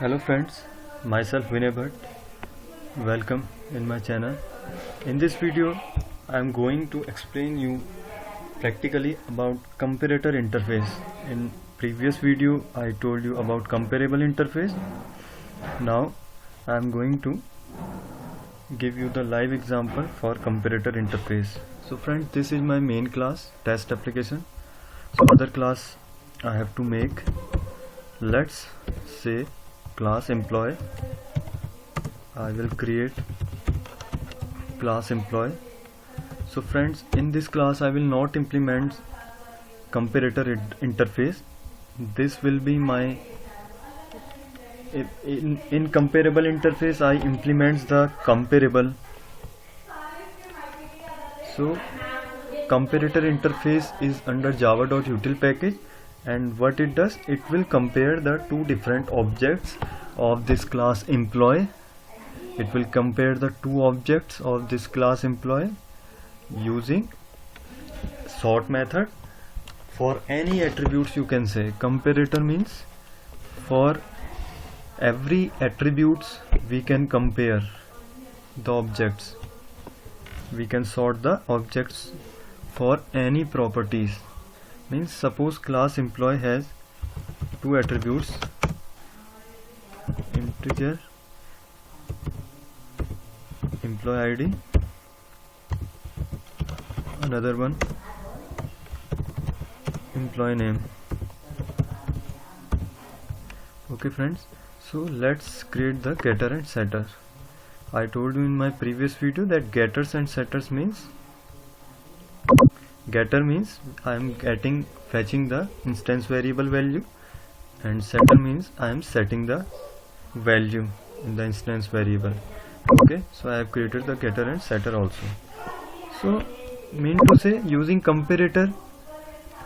Hello friends, myself Vinay Bhatt. Welcome in my channel. In this video, I am going to explain you practically about comparator interface. In previous video, I told you about comparable interface. Now, I am going to give you the live example for comparator interface. So friends, this is my main class test application. So other class I have to make. Let's say class employee. I will create class employee. So friends, in this class I will not implement comparator interface. This will be my in comparable interface I implements the comparable. So comparator interface is under java.util package, and what it does, it will compare the two different objects of this class employee. It will compare the two objects of this class employee using sort method for any attributes. You can say comparator means for every attributes we can compare the objects. We can sort the objects for any properties. Means suppose class employee has two attributes, integer employee ID, another one employee name. Okay friends, so let's create the getter and setter. I told you in my previous video that getters and setters means, getter means I am fetching the instance variable value, and setter means I am setting the value in the instance variable. Okay, so I have created the getter and setter also. So mean to say, using comparator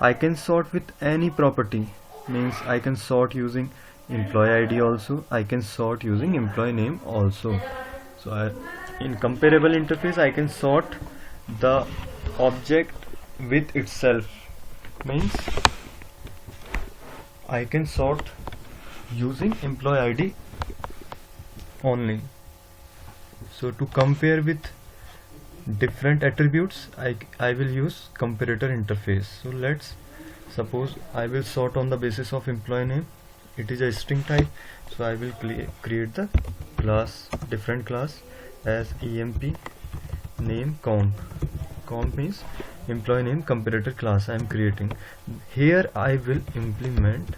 I can sort with any property. Means I can sort using employee ID also, I can sort using employee name also. So in comparable interface I can sort the object with itself. Means I can sort using employee ID only. So to compare with different attributes, I will use comparator interface. So let's suppose I will sort on the basis of employee name. It is a string type, so I will create the class, different class as emp name comp. Comp means employee name comparator class I am creating. Here I will implements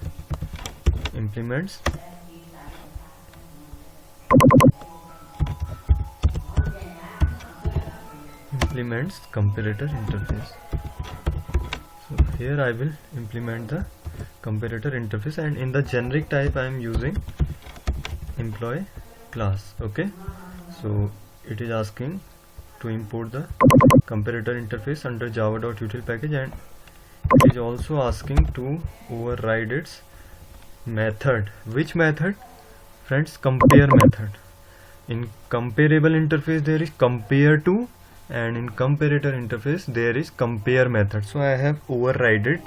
comparator interface. So here I will implement the comparator interface, and in the generic type I am using employee class. Okay, so it is asking to import the comparator interface under java.util package, and it is also asking to override its method. Which method? Friends, compare method. In comparable interface there is compare to, and in comparator interface there is compare method. So I have overridden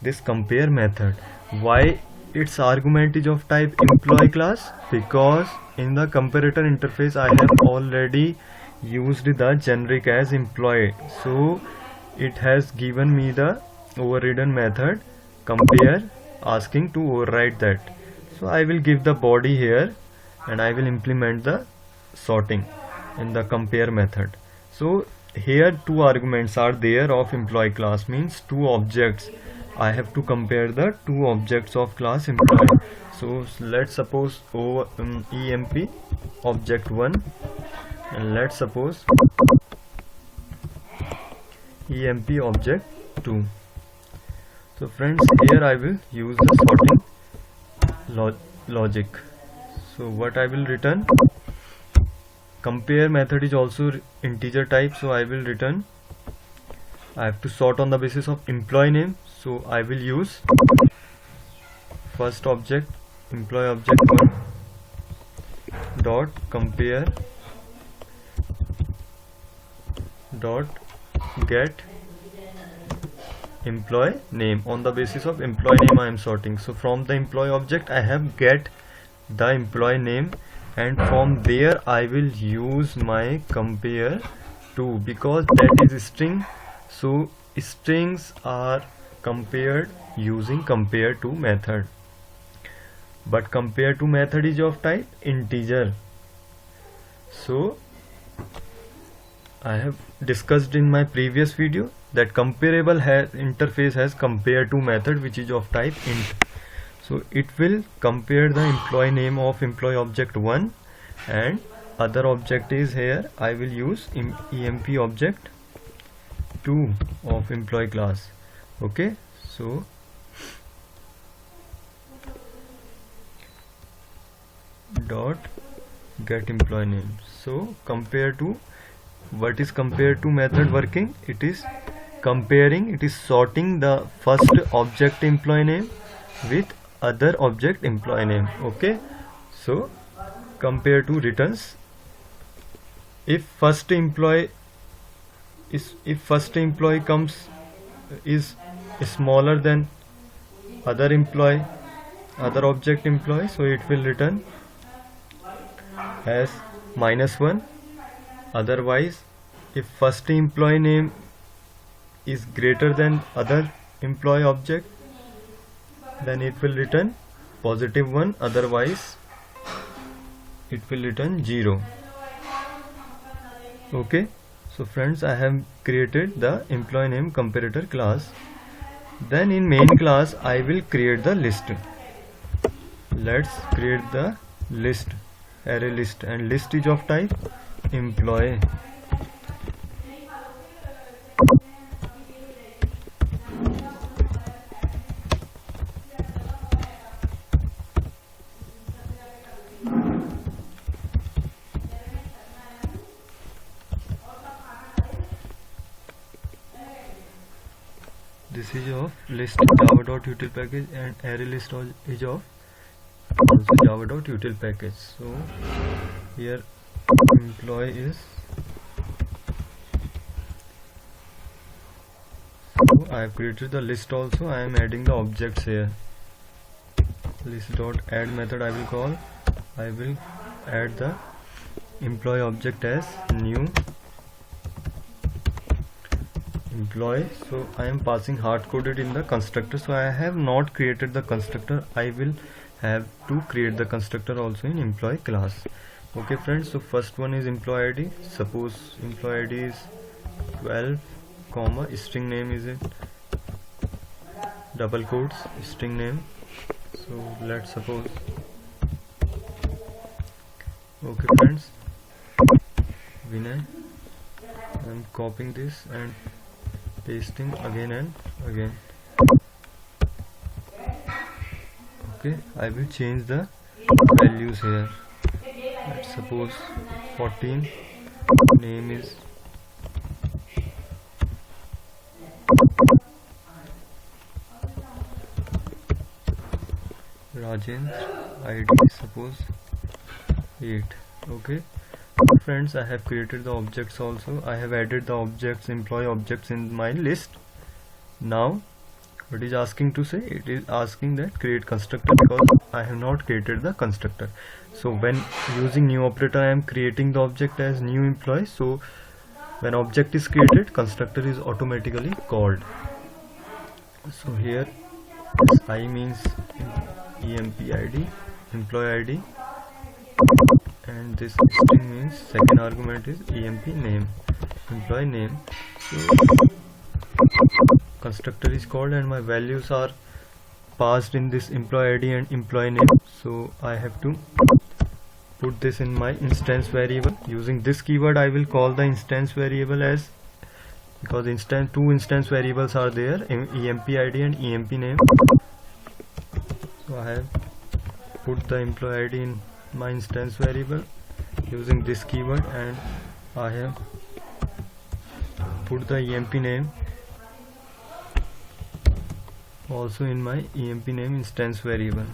this compare method. Why its argument is of type employee class? Because in the comparator interface I have already used the generic as employee, so it has given me the overridden method compare, asking to override that. So I will give the body here, and I will implement the sorting in the compare method. So here two arguments are there of employee class, means two objects. I have to compare the two objects of class employee. So let's suppose emp object 1, and let's suppose emp object 2. So friends, here I will use the sorting logic. So what I will return, compare method is also integer type, so I will return, I have to sort on the basis of employee name, so I will use first object employee object 1 dot compare dot get employee name. On the basis of employee name I am sorting. So from the employee object I have get the employee name, and from there I will use my compare to, because that is string, so strings are compared using compare to method. But compare to method is of type integer. So I have discussed in my previous video that comparable interface has compare to method which is of type int. So it will compare the employee name of employee object 1, and other object is here I will use emp object 2 of employee class. Okay, so dot get employee name. So compare to, what is compare to method working? It is comparing, it is sorting the first object employee name with other object employee name. Okay, so compare to returns if first employee comes is smaller than other object employee, so it will return as -1. Otherwise, if first employee name is greater than other employee object, then it will return +1. Otherwise, it will return 0. Okay, so friends, I have created the employee name comparator class. Then in main class I will create the list. Let's create the list, array list, and list is of type employee. This is of list java.util package, and array list is of also java.util package. So here employee is, so I have created the list also. I am adding the objects here. List.add method I will call. I will add the employee object as new employee. So I am passing hard coded in the constructor, so I have not created the constructor. I will have to create the constructor also in employee class. Okay friends, so first one is employee ID. Suppose employee ID is 12 comma string name is it double quotes string name. So let's suppose, okay friends, Vinay. I am copying this and pasting again and again. Okay, I will change the values here. Let's suppose 14, name is Rajendra, ID suppose 8. Okay friends, I have created the objects also. I have added the objects, employee objects in my list. Now what is asking to say? It is asking that create constructor, because I have not created the constructor. So when using new operator, I am creating the object as new employee. So when object is created, constructor is automatically called. So here I means emp id, employee id, and this string means second argument is emp name, employee name. So constructor is called and my values are passed in this employee id and employee name. So I have to put this in my instance variable. Using this keyword I will call the instance variable as, because two instance variables are there, emp id and emp name. So I have put the employee id in my instance variable using this keyword, and I have put the emp name also in my emp name instance variable.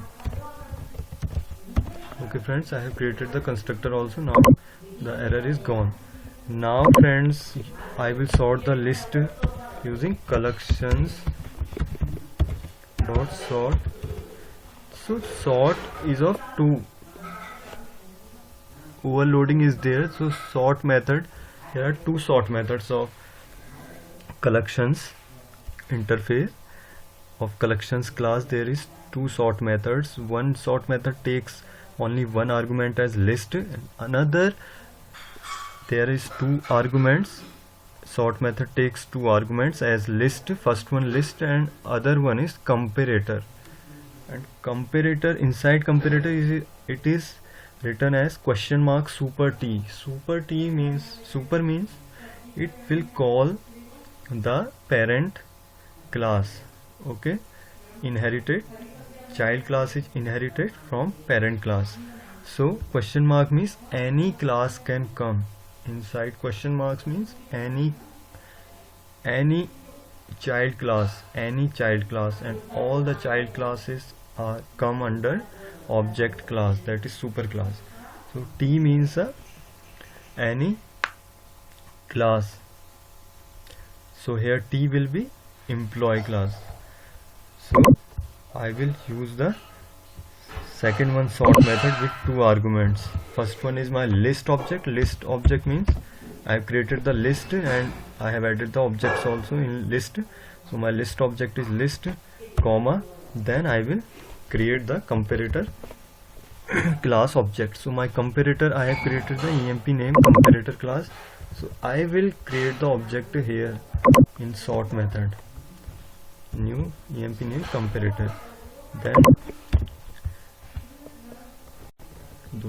Okay friends, I have created the constructor also. Now the error is gone. Now friends, I will sort the list using collections dot sort. So sort is of 2. overloading is there. So sort method, there are two sort methods of collections interface of collections class. There is two sort methods. One sort method takes only one argument as list, and another there is two arguments. Sort method takes two arguments as list, first one list and other one is comparator. And comparator, inside comparator it is written as question mark super T. Super T means, super means it will call the parent class. Okay, inherited, child class is inherited from parent class. So question mark means any class can come inside. Question marks means any child class, any child class, and all the child classes are come under object class, that is super class. So T means any class. So here T will be employee class. So I will use the second one sort method with two arguments. First one is my list object. List object means I have created the list and I have added the objects also in list. So my list object is list, comma, then I will create the comparator class object. So my comparator, I have created the emp name comparator class. So I will create the object here in sort method, new emp name comparator. Then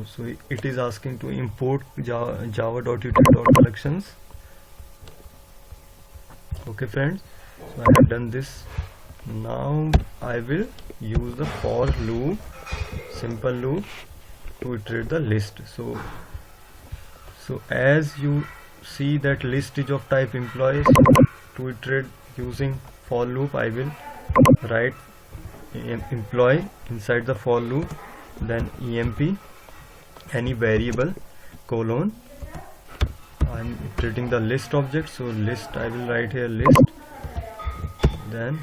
so it is asking to import java.util.collections. Okay friends, so I have done this. Now I will use the for loop, simple loop, to iterate the list. So as you see that list is of type employee, so to iterate using for loop I will write employee inside the for loop, then emp any variable colon, I'm iterating the list object. So list, I will write here list, then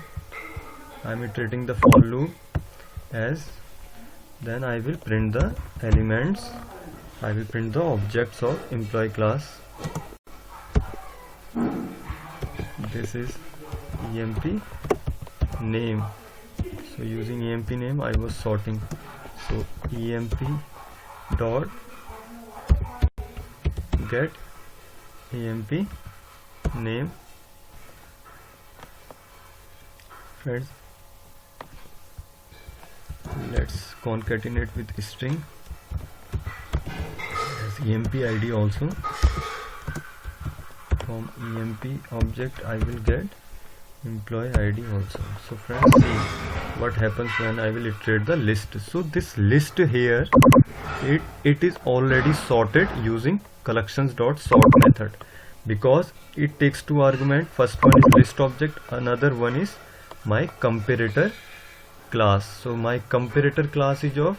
I'm iterating the for loop as, then I will print the elements, I will print the objects of employee class. This is emp name. So using emp name I was sorting. So emp dot get emp name. Friends, let's concatenate with string as emp id also. From emp object I will get employee id also. So friends, see what happens when I will iterate the list. So this list here, it is already sorted using collections.sort method, because it takes two arguments. First one is list object, another one is my comparator class. So my comparator class is of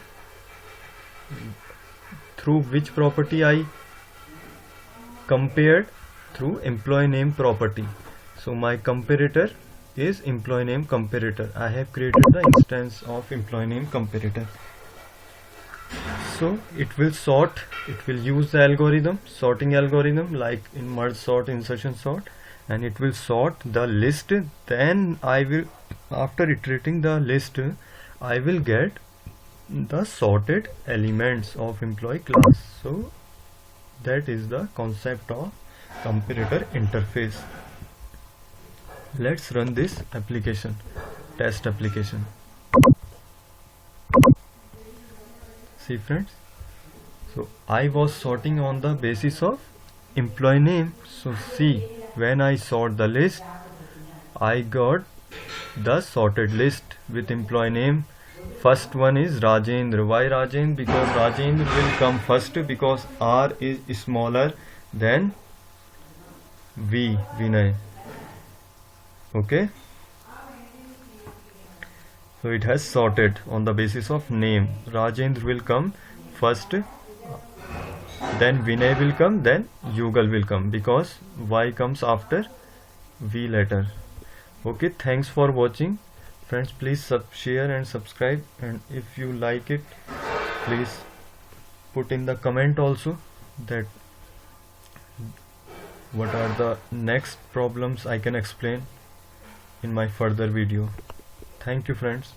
through which property I compared, through employee name property. So my comparator is employee name comparator. I have created the instance of employee name comparator. So it will sort, it will use the algorithm, sorting algorithm like in merge sort, insertion sort, and it will sort the list. Then I will, after iterating the list, I will get the sorted elements of employee class. So that is the concept of comparator interface. Let's run this application, test application. See friends, so I was sorting on the basis of employee name. So see, when I sort the list, I got the sorted list with employee name. First one is Rajendra. Why Rajendra? Because Rajendra will come first, because R is smaller than V, Vinay. Okay, so it has sorted on the basis of name. Rajendra will come first, then Vinay will come, then Yugal will come, because Y comes after V letter. Okay, thanks for watching friends. Please share and subscribe, and if you like it, please put in the comment also that what are the next problems I can explain in my further video. Thank you friends.